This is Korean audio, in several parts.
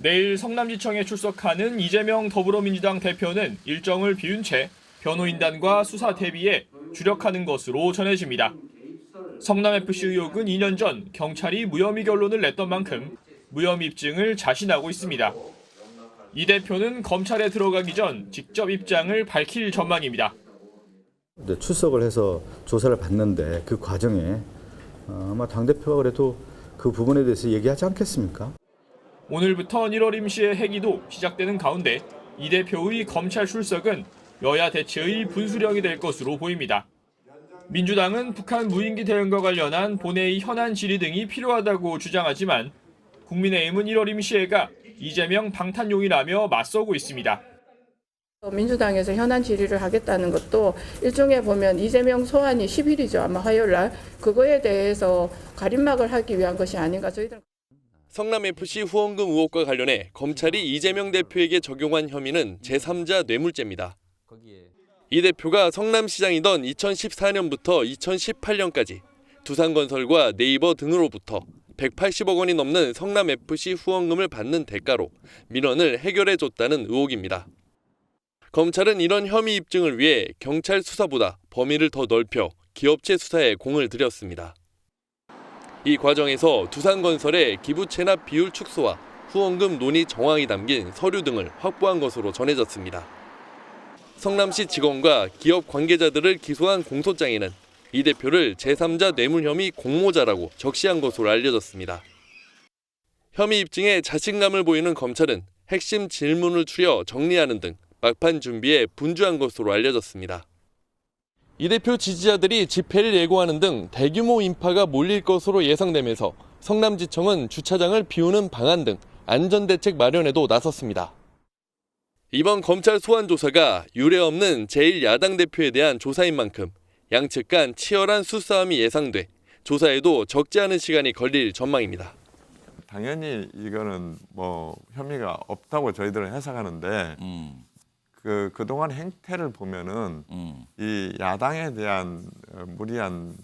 내일 성남지청에 출석하는 이재명 더불어민주당 대표는 일정을 비운 채 변호인단과 수사 대비에 주력하는 것으로 전해집니다. 성남FC 의혹은 2년 전 경찰이 무혐의 결론을 냈던 만큼 무혐의 입증을 자신하고 있습니다. 이 대표는 검찰에 들어가기 전 직접 입장을 밝힐 전망입니다. 출석을 해서 조사를 받는데 그 과정에 아마 당대표가 그래도 그 부분에 대해서 얘기하지 않겠습니까? 오늘부터 1월 임시의 회기도 시작되는 가운데 이 대표의 검찰 출석은 여야 대체의 분수령이 될 것으로 보입니다. 민주당은 북한 무인기 대응과 관련한 본회의 현안 질의 등이 필요하다고 주장하지만 국민의힘은 1월 임시회가 이재명 방탄용이라며 맞서고 있습니다. 민주당에서 현안 질의를 하겠다는 것도 일종의 보면 이재명 소환이 10일이죠. 아마 화요일 날. 그거에 대해서 가림막을 하기 위한 것이 아닌가 저희들은. 성남FC 후원금 의혹과 관련해 검찰이 이재명 대표에게 적용한 혐의는 제3자 뇌물죄입니다. 이 대표가 성남시장이던 2014년부터 2018년까지 두산건설과 네이버 등으로부터 180억 원이 넘는 성남FC 후원금을 받는 대가로 민원을 해결해줬다는 의혹입니다. 검찰은 이런 혐의 입증을 위해 경찰 수사보다 범위를 더 넓혀 기업체 수사에 공을 들였습니다. 이 과정에서 두산건설의 기부 체납 비율 축소와 후원금 논의 정황이 담긴 서류 등을 확보한 것으로 전해졌습니다. 성남시 직원과 기업 관계자들을 기소한 공소장에는 이 대표를 제3자 뇌물 혐의 공모자라고 적시한 것으로 알려졌습니다. 혐의 입증에 자신감을 보이는 검찰은 핵심 질문을 추려 정리하는 등 막판 준비에 분주한 것으로 알려졌습니다. 이 대표 지지자들이 집회를 예고하는 등 대규모 인파가 몰릴 것으로 예상되면서 성남지청은 주차장을 비우는 방안 등 안전대책 마련에도 나섰습니다. 이번 검찰 소환 조사가 유례없는 제1야당 대표에 대한 조사인 만큼 양측 간 치열한 수싸움이 예상돼 조사에도 적지 않은 시간이 걸릴 전망입니다. 당연히 이거는 뭐 혐의가 없다고 저희들은 해석하는데 그동안 행태를 보면은 이 야당에 대한 무리한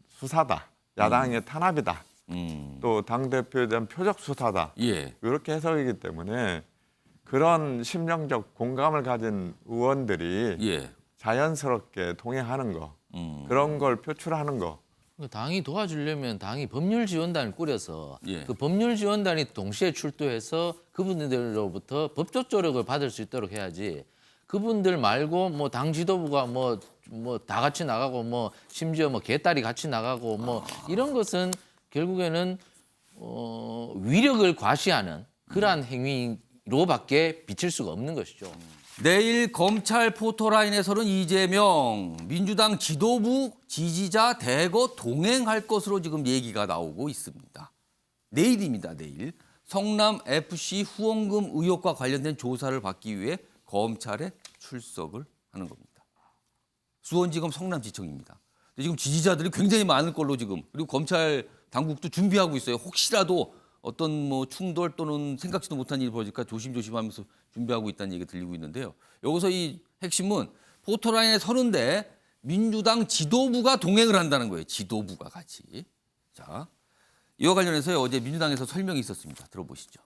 수사다, 야당의 탄압이다, 또 당대표에 대한 표적 수사다, 이렇게 해석이기 때문에 그런 심정적 공감을 가진 의원들이 자연스럽게 동행하는 거, 그런 걸 표출하는 거. 당이 도와주려면 당이 법률지원단을 꾸려서 그 법률지원단이 동시에 출두해서 그분들로부터 법적 조력을 받을 수 있도록 해야지. 그분들 말고 뭐 당 지도부가 뭐 다 같이 나가고 뭐 심지어 뭐 개딸이 같이 나가고 뭐 이런 것은 결국에는 위력을 과시하는 그러한 행위로밖에 비칠 수가 없는 것이죠. 내일 검찰 포토라인에서는 이재명 민주당 지도부 지지자 대거 동행할 것으로 지금 얘기가 나오고 있습니다. 내일입니다. 내일 성남FC 후원금 의혹과 관련된 조사를 받기 위해 검찰에 출석을 하는 겁니다. 수원지검 성남지청입니다. 근데 지금 지지자들이 굉장히 많을 걸로 지금 그리고 검찰 당국도 준비하고 있어요. 혹시라도 어떤 뭐 충돌 또는 생각지도 못한 일이 벌어질까 조심조심하면서 준비하고 있다는 얘기가 들리고 있는데요. 여기서 이 핵심은 포토라인에 서는데 민주당 지도부가 동행을 한다는 거예요. 지도부가 같이. 자, 이와 관련해서 어제 민주당에서 설명이 있었습니다. 들어보시죠.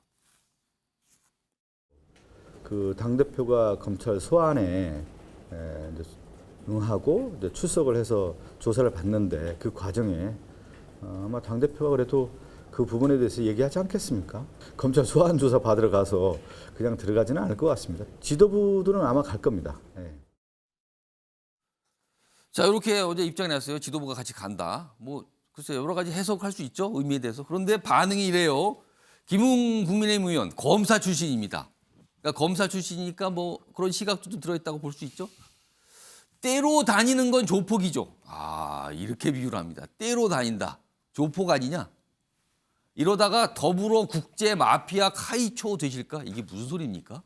그 당대표가 검찰 소환에 응하고 출석을 해서 조사를 받는데 그 과정에 아마 당대표가 그래도 그 부분에 대해서 얘기하지 않겠습니까? 검찰 소환 조사 받으러 가서 그냥 들어가지는 않을 것 같습니다. 지도부들은 아마 갈 겁니다. 자, 이렇게 어제 입장이 났어요. 지도부가 같이 간다. 뭐 글쎄 여러 가지 해석할 수 있죠. 의미에 대해서. 그런데 반응이 이래요. 김웅 국민의힘 의원 검사 출신입니다. 그러니까 검사 출신이니까 뭐 그런 시각도 들어있다고 볼 수 있죠. 때로 다니는 건 조폭이죠. 아, 이렇게 비유를 합니다. 때로 다닌다. 조폭 아니냐? 이러다가 더불어 국제 마피아 카이초 되실까? 이게 무슨 소리입니까?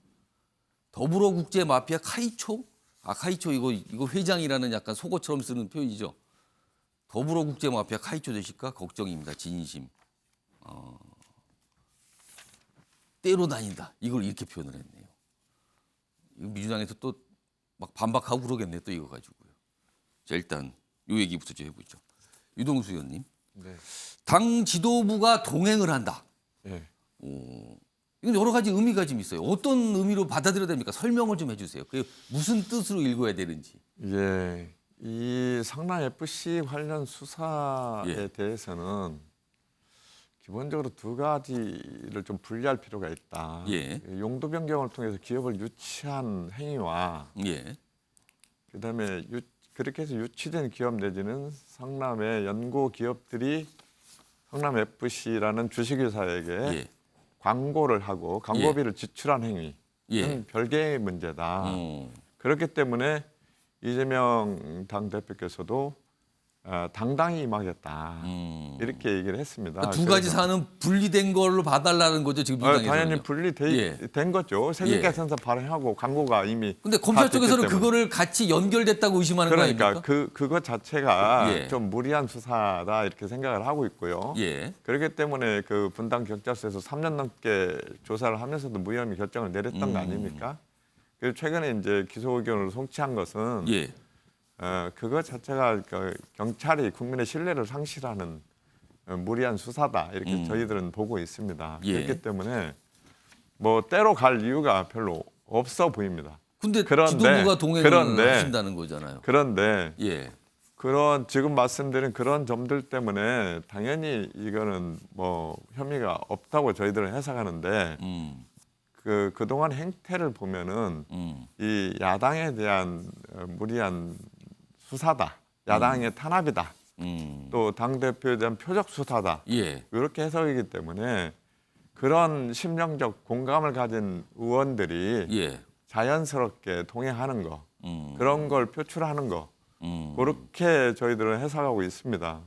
더불어 국제 마피아 카이초? 아, 카이초 이거 회장이라는 약간 속어처럼 쓰는 표현이죠. 더불어 국제 마피아 카이초 되실까? 걱정입니다. 진심. 때로 다닌다. 이걸 이렇게 표현을 했네요. 이거 민주당에서 또 막 반박하고 그러겠네요. 또 이거 가지고요. 자, 일단 이 얘기부터 좀 해보죠. 유동수 의원님. 네. 당 지도부가 동행을 한다. 네. 이건 여러 가지 의미가 좀 있어요. 어떤 의미로 받아들여야 됩니까? 설명을 좀 해주세요. 그게 무슨 뜻으로 읽어야 되는지. 예, 이 성남 FC 관련 수사에 예. 대해서는 기본적으로 두 가지를 좀 분리할 필요가 있다. 예. 용도 변경을 통해서 기업을 유치한 행위와 예. 그다음에 그렇게 해서 유치된 기업 내지는 성남의 연고 기업들이 성남 FC라는 주식회사에게 예. 광고를 하고 광고비를 지출한 행위는 예. 별개의 문제다. 그렇기 때문에 이재명 당대표께서도 당당히 임하겠다. 이렇게 얘기를 했습니다. 그러니까 두 가지 그래서 사안은 분리된 걸로 봐달라는 거죠, 지금 민주당에서는. 당연히 분리된 거죠. 세금계산서 발행하고 광고가 이미 근데 검찰 다 됐기 쪽에서는 때문에. 그거를 같이 연결됐다고 의심하는 거 그러니까 아닙니까? 그것 자체가 예. 좀 무리한 수사다 이렇게 생각을 하고 있고요. 예. 그렇기 때문에 그 분당 경찰서에서 3년 넘게 조사를 하면서도 무혐의 결정을 내렸던 거 아닙니까? 그리고 최근에 이제 기소 의견으로 송치한 것은 예. 그것 자체가 그 경찰이 국민의 신뢰를 상실하는 무리한 수사다 이렇게 저희들은 보고 있습니다. 예. 그렇기 때문에 뭐 때로 갈 이유가 별로 없어 보입니다. 근데 그런데- 지도부가 동행을 그런데- 하신다는 거잖아요. 그런데 예. 그런 지금 말씀드린 그런 점들 때문에 당연히 이거는 뭐 혐의가 없다고 저희들은 해석하는데 그동안 행태를 보면은 이 야당에 대한 무리한 수사다. 야당의 탄압이다. 또 당대표에 대한 표적 수사다. 예. 이렇게 해석이기 때문에 그런 심령적 공감을 가진 의원들이 예. 자연스럽게 동행하는 거 그런 걸 표출하는 거 그렇게 저희들은 해석하고 있습니다.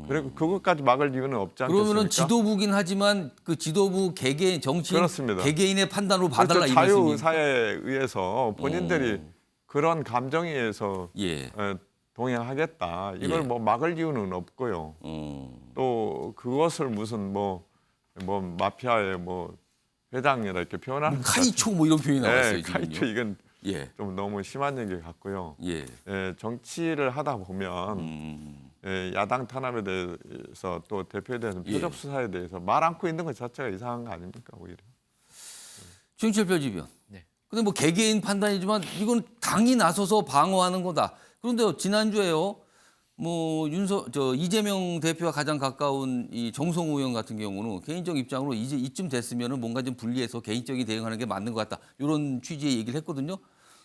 그리고 그것까지 막을 이유는 없지 않겠습니까? 그러면은 지도부긴 하지만 그 지도부 개개인 정치인 그렇습니다. 개개인의 판단으로 봐달라 그렇죠. 이 말씀입니까? 자유의사에 의해서 본인들이 그런 감정에 의해서 예. 동행하겠다. 이걸 예. 뭐 막을 이유는 없고요. 또 그것을 무슨 뭐 마피아의 뭐 회장이라 이렇게 표현하는 카이초 뭐 이런 표현이 나왔어요. 네, 카이초 지금요. 이건 예. 좀 너무 심한 얘기 같고요. 예. 정치를 하다 보면 야당 탄압에 대해서 또 대표에 대해서 표적 예. 수사에 대해서 말 않고 있는 것 자체가 이상한 거 아닙니까 오히려. 최영철 편집위원. 네. 근데 뭐 개개인 판단이지만 이건 당이 나서서 방어하는 거다. 그런데 지난주에요. 뭐 이재명 대표와 가장 가까운 이 정성호 의원 같은 경우는 개인적 입장으로 이제 이쯤 됐으면은 뭔가 좀 분리해서 개인적인 대응하는 게 맞는 것 같다. 이런 취지의 얘기를 했거든요.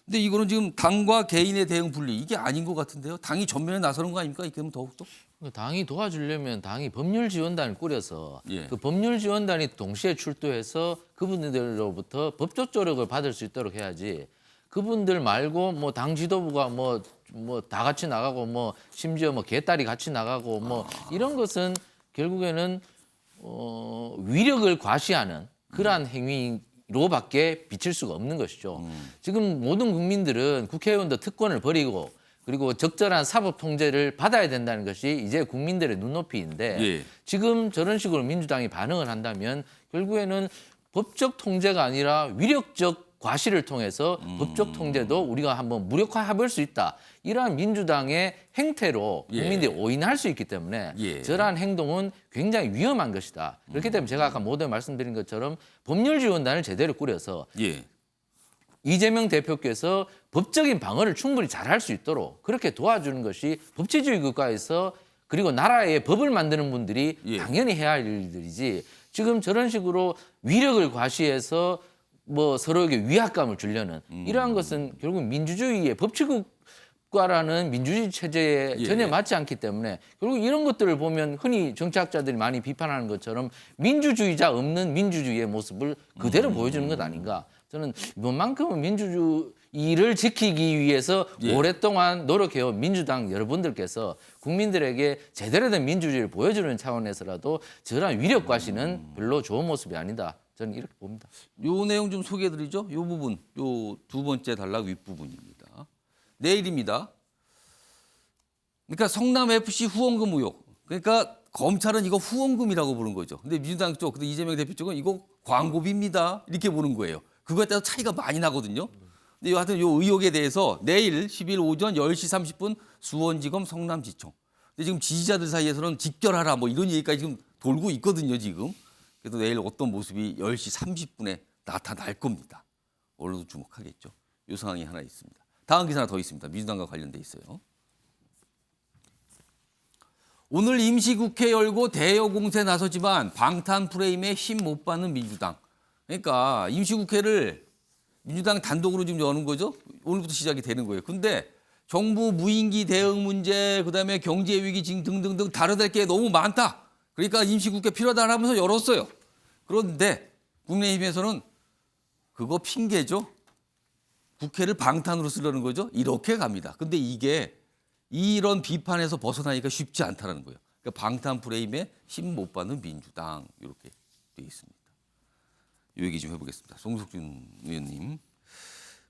근데 이거는 지금 당과 개인의 대응 분리 이게 아닌 것 같은데요. 당이 전면에 나서는 거 아닙니까? 이게 더욱더. 당이 도와주려면 당이 법률 지원단을 꾸려서 예. 그 법률 지원단이 동시에 출두해서 그분들로부터 법적 조력을 받을 수 있도록 해야지. 그분들 말고 뭐 당 지도부가 뭐 다 같이 나가고 뭐 심지어 뭐 개딸이 같이 나가고 뭐 이런 것은 결국에는 위력을 과시하는 그러한 행위로밖에 비칠 수가 없는 것이죠. 지금 모든 국민들은 국회의원도 특권을 버리고 그리고 적절한 사법 통제를 받아야 된다는 것이 이제 국민들의 눈높이인데 예. 지금 저런 식으로 민주당이 반응을 한다면 결국에는 법적 통제가 아니라 위력적 과시를 통해서 법적 통제도 우리가 한번 무력화해볼 수 있다. 이러한 민주당의 행태로 국민들이 오인할 수 있기 때문에 예. 저러한 행동은 굉장히 위험한 것이다. 그렇기 때문에 제가 아까 모두 말씀드린 것처럼 법률지원단을 제대로 꾸려서 예. 이재명 대표께서 법적인 방어를 충분히 잘할 수 있도록 그렇게 도와주는 것이 법치주의 국가에서 그리고 나라의 법을 만드는 분들이 예. 당연히 당연히 해야 할 일들이지 지금 저런 식으로 위력을 과시해서 뭐 서로에게 위압감을 주려는 이러한 것은 결국 민주주의의 법치국가라는 민주주의 체제에 예. 전혀 맞지 않기 때문에 결국 이런 것들을 보면 흔히 정치학자들이 많이 비판하는 것처럼 민주주의자 없는 민주주의의 모습을 그대로 보여주는 것 아닌가. 저는 이번만큼은 민주주의를 지키기 위해서 예. 오랫동안 노력해온 민주당 여러분들께서 국민들에게 제대로 된 민주주의를 보여주는 차원에서라도 저런 위력 과시는 별로 좋은 모습이 아니다. 저는 이렇게 봅니다. 요 내용 좀 소개해드리죠. 요 부분, 요 두 번째 단락 윗부분입니다. 내일입니다. 그러니까 성남 FC 후원금 의혹. 그러니까 검찰은 이거 후원금이라고 보는 거죠. 근데 민주당 쪽, 근데 이재명 대표 쪽은 이거 광고비입니다. 이렇게 보는 거예요. 그거에 따라서 차이가 많이 나거든요. 근데 하여튼 요 의혹에 대해서 내일 10일 오전 10시 30분 수원지검 성남지청. 근데 지금 지지자들 사이에서는 직결하라 뭐 이런 얘기까지 지금 돌고 있거든요, 지금. 그래도 내일 어떤 모습이 10시 30분에 나타날 겁니다. 언론도 주목하겠죠. 이 상황이 하나 있습니다. 다음 기사 하나 더 있습니다. 민주당과 관련돼 있어요. 오늘 임시국회 열고 대여 공세에 나서지만 방탄 프레임에 힘 못 받는 민주당. 그러니까 임시국회를 민주당 단독으로 지금 여는 거죠. 오늘부터 시작이 되는 거예요. 근데 정부 무인기 대응 문제, 그다음에 경제 위기 등등등 다뤄댈 게 너무 많다. 그러니까 임시국회 필요하다 하면서 열었어요. 그런데 국민의힘에서는 그거 핑계죠. 국회를 방탄으로 쓰려는 거죠. 이렇게 갑니다. 근데 이게 이런 비판에서 벗어나기가 쉽지 않다는 거예요. 그러니까 방탄 프레임에 힘 못 받는 민주당 이렇게 돼 있습니다. 이 얘기 좀 해보겠습니다. 송석준 의원님.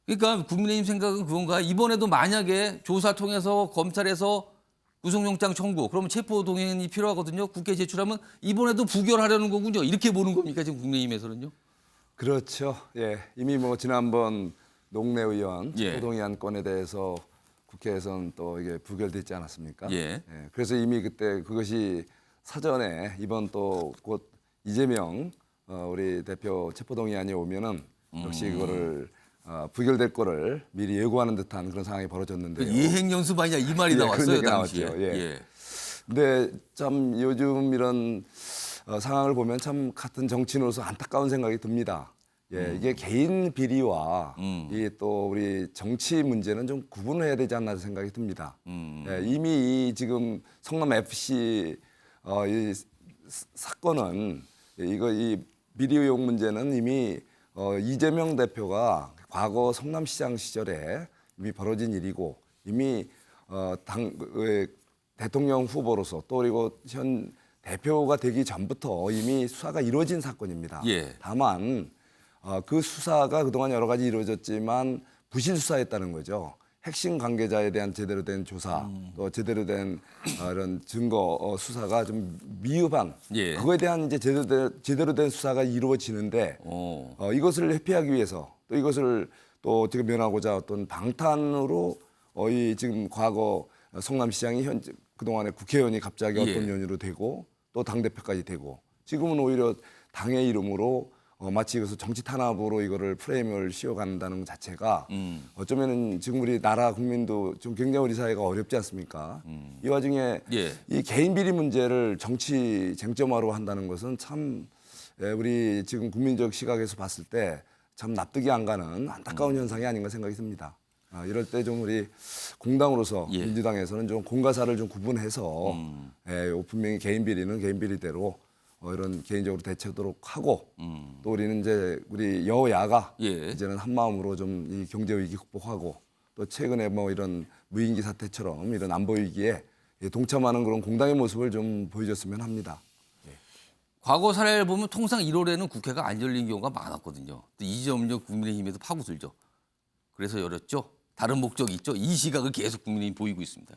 그러니까 국민의힘 생각은 그건가? 이번에도 만약에 조사 통해서 검찰에서 구속영장 청구, 그러면 체포동행이 필요하거든요. 국회에 제출하면 이번에도 부결하려는 거군요. 이렇게 보는 겁니까 지금 국민의힘에서는요? 그렇죠. 예, 이미 뭐 지난번 농내 의원 예. 체포동의안 건에 대해서 국회에서는 또 이게 부결됐지 않았습니까? 예. 그래서 이미 그때 그것이 사전에 이번 또 곧 이재명 우리 대표 체포동의안이 오면은 역시 그거를 부결될 거를 미리 예고하는 듯한 그런 상황이 벌어졌는데요. 예행 연습 아니냐 이 말이 예, 나왔어요 그런 얘기 당시에. 나왔죠. 예. 근데 참 요즘 이런 상황을 보면 참 같은 정치인으로서 안타까운 생각이 듭니다. 예, 이게 개인 비리와 이 또 우리 정치 문제는 좀 구분해야 되지 않나 생각이 듭니다. 예, 이미 이 지금 성남 FC 이 사건은 이 비리 의혹 문제는 이미 이재명 대표가 과거 성남시장 시절에 이미 벌어진 일이고 이미 대통령 후보로서 또 그리고 현 대표가 되기 전부터 이미 수사가 이루어진 사건입니다. 예. 다만 그 수사가 그동안 여러 가지 이루어졌지만 부실 수사했다는 거죠. 핵심 관계자에 대한 제대로 된 조사, 또 제대로 된 이런 증거 수사가 좀 미흡한 예. 그거에 대한 이제 제대로 된 수사가 이루어지는데 이것을 회피하기 위해서 또 이것을 또 어떻게 면하고자 어떤 방탄으로 이 지금 과거 성남시장이 현재 그동안에 국회의원이 갑자기 어떤 예. 연유로 되고 또 당대표까지 되고 지금은 오히려 당의 이름으로 마치 그래서 정치 탄압으로 이거를 프레임을 씌워간다는 것 자체가 어쩌면은 지금 우리 나라 국민도 좀 굉장히 우리 사회가 어렵지 않습니까? 이 와중에 예. 이 개인 비리 문제를 정치 쟁점화로 한다는 것은 참 우리 지금 국민적 시각에서 봤을 때 참 납득이 안 가는 안타까운 현상이 아닌가 생각이 듭니다. 이럴 때 좀 우리 공당으로서 예. 민주당에서는 좀 공과사를 좀 구분해서 분명히 개인 비리는 개인 비리대로 이런 개인적으로 대처하도록 하고 또 우리는 이제 우리 여야가 예. 이제는 한 마음으로 좀 이 경제 위기 극복하고 또 최근에 뭐 이런 무인기 사태처럼 이런 안보 위기에 동참하는 그런 공당의 모습을 좀 보여줬으면 합니다. 과거 사례를 보면 통상 1월에는 국회가 안 열린 경우가 많았거든요. 이 점요 국민의힘에도 파고들죠. 그래서 열었죠. 다른 목적이 있죠. 이 시각을 계속 국민의힘이 보이고 있습니다.